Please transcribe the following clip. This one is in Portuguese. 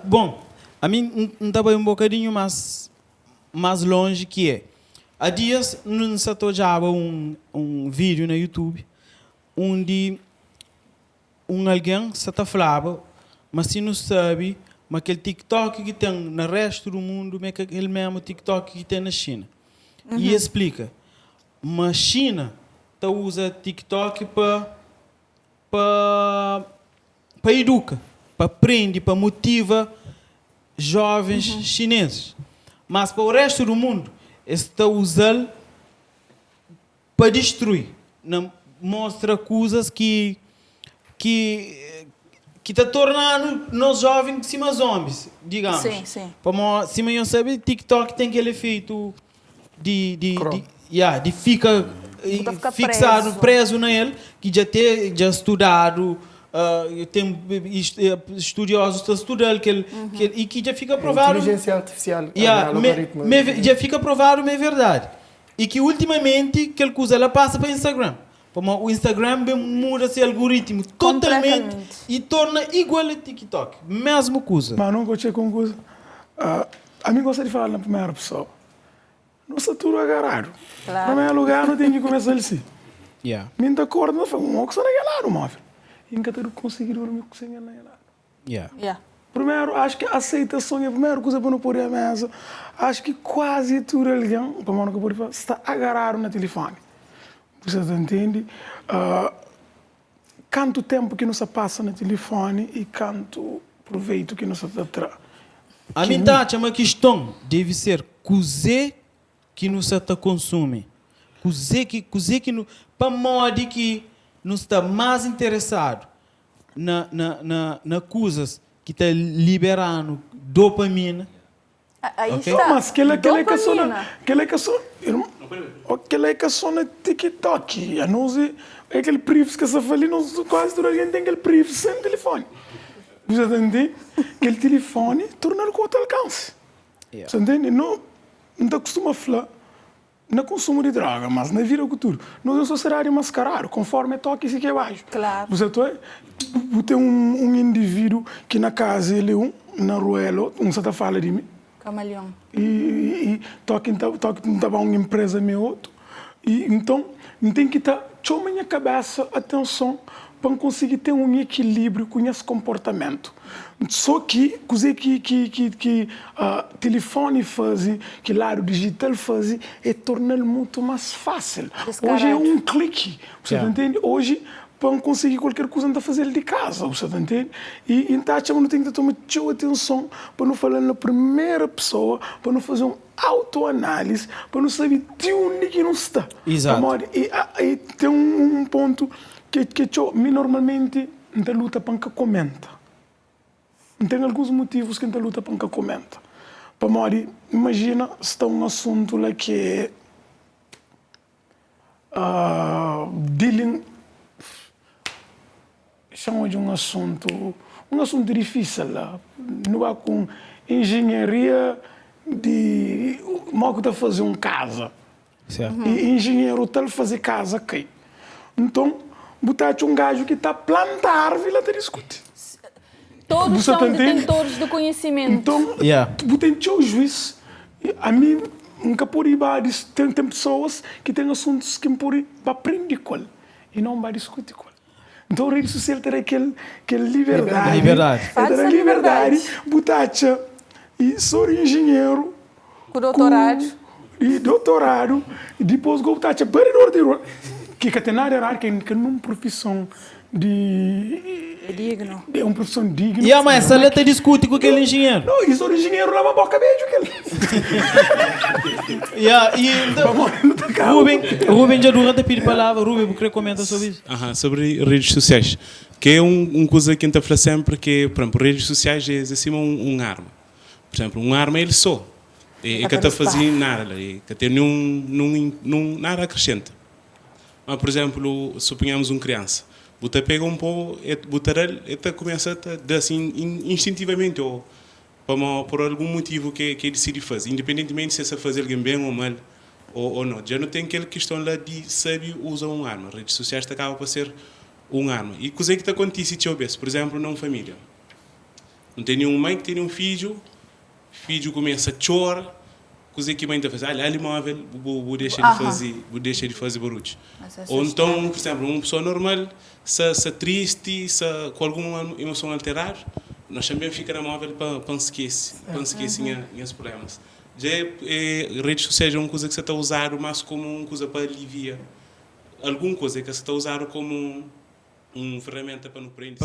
Bom, a mim estava um bocadinho mais longe que é. Há dias não se tojava um vídeo no YouTube onde alguém se falava, mas se não sabe, mas aquele TikTok que tem no resto do mundo, é aquele mesmo TikTok que tem na China. E explica, mas China usa TikTok para educar, para aprender, para motivar jovens chineses. Mas para o resto do mundo, está usando para destruir. Não mostra coisas que está tornando nós jovens cima zombies, digamos. Sim, sim. Como se eu sabe, TikTok tem aquele efeito de fica fixado, preso nele, que já estudado, tem estudiosos que estudam e que já fica provado. Inteligência artificial, Já fica provado, é verdade. E que ultimamente aquela coisa ela passa para o Instagram. Como o Instagram muda esse algoritmo totalmente e torna igual a TikTok. Mesma coisa. Mas não gostei com coisa. A mim gosta de falar na primeira pessoa. Não se tudo agarrado. Claro. No meu lugar não tem que começar assim. Yeah. Minha acorda não foi um que só naquele lado, móvel. E nunca ter conseguido dormir com sem naquele lado. Yeah. Primeiro, acho que a aceitação é a primeira coisa para não pôr a mesa. Acho que quase tudo alguém, como eu não pode falar, está agarrado no telefone. Você entende? Quanto tempo que não se passa no telefone e quanto proveito que não se traz. A mim é uma questão, deve ser cozer que não se consome. Cozer que não, para modo que não está mais interessado na coisas que está liberando dopamina. Aí Okay. está. Não, mas aquela é que só no TikTok. A nós é aquele privs que se fala, quase toda gente tem aquele privs sem telefone. Você entende? Aquele telefone torna-o com outro alcance. Você entende? Não costuma falar no consumo de droga, mas na vida cultura. Nós não somos mascarado, conforme toque isso aqui abaixo. Claro. Você tem um indivíduo que na casa ele na rua ele, você fala de mim. Camaleão. E toque uma empresa meu outro. E então tem que estar com a minha cabeça atenção para conseguir ter um equilíbrio com esse comportamento. Só que coisa que telefone faz, que lado digital faz, é torná-lo muito mais fácil. Descarado. Hoje é um clique, você entende? Hoje para conseguir qualquer coisa não fazer de casa, você entende? E então não tem que tomar atenção para não falar na primeira pessoa, para não fazer uma autoanálise, para não saber de onde que não está. Exato. E tem um ponto que normalmente não luta para que comenta. Tem alguns motivos que não luta para que comenta. Para morrer, imagina se está um assunto lá que é dealing, chama de um assunto difícil lá, não há com engenharia de como que fazer uma casa. Certo. E engenheiro tal fazer casa aqui. Então, botar um gajo que está a plantar árvore para discutir. Todos são detentores do conhecimento. Então, botar o juiz. A mim, nunca por ir tem pessoas que têm assuntos que por ir para aprender com ele e não para discutir com ele. Então, a rede social tem aquela liberdade. Falsa liberdade. Botar e sou engenheiro. Com doutorado. E doutorado. E depois botar que tem nada raro que é uma profissão É digno. É uma profissão digna. E mas essa letra discute com aquele engenheiro. Não, isso é engenheiro lava a boca beijo Rubem já durante a pedir palavra, Rubem, você comenta sobre isso? Sobre redes sociais, que é uma coisa que a gente fala sempre, que, por exemplo, redes sociais é acima uma arma. Por exemplo, uma arma ele só. É que está fazendo nada, é que tem nada acrescenta. Mas, por exemplo, suponhamos uma criança. Você pega um pouco, ele começa a dar assim instintivamente, ou por algum motivo que ele decide fazer, independentemente se é fazer alguém bem ou mal, ou não. Já não tem aquela questão lá de saber usar uma arma. As redes sociais acabam para ser uma arma. E coisa que acontece, por exemplo, numa família. Não tem nenhuma mãe que tem um filho começa a chorar, coisa que a mãe está fazendo, ali móvel, vou deixar de fazer barulho. Ou então, por exemplo, uma pessoa normal, se triste, se com alguma emoção alterada, nós também ficamos na móvel para esquecer os problemas. Já redes sociais é uma coisa que você está usando mais como uma coisa para aliviar. Alguma coisa que você está usando como uma ferramenta para não prender.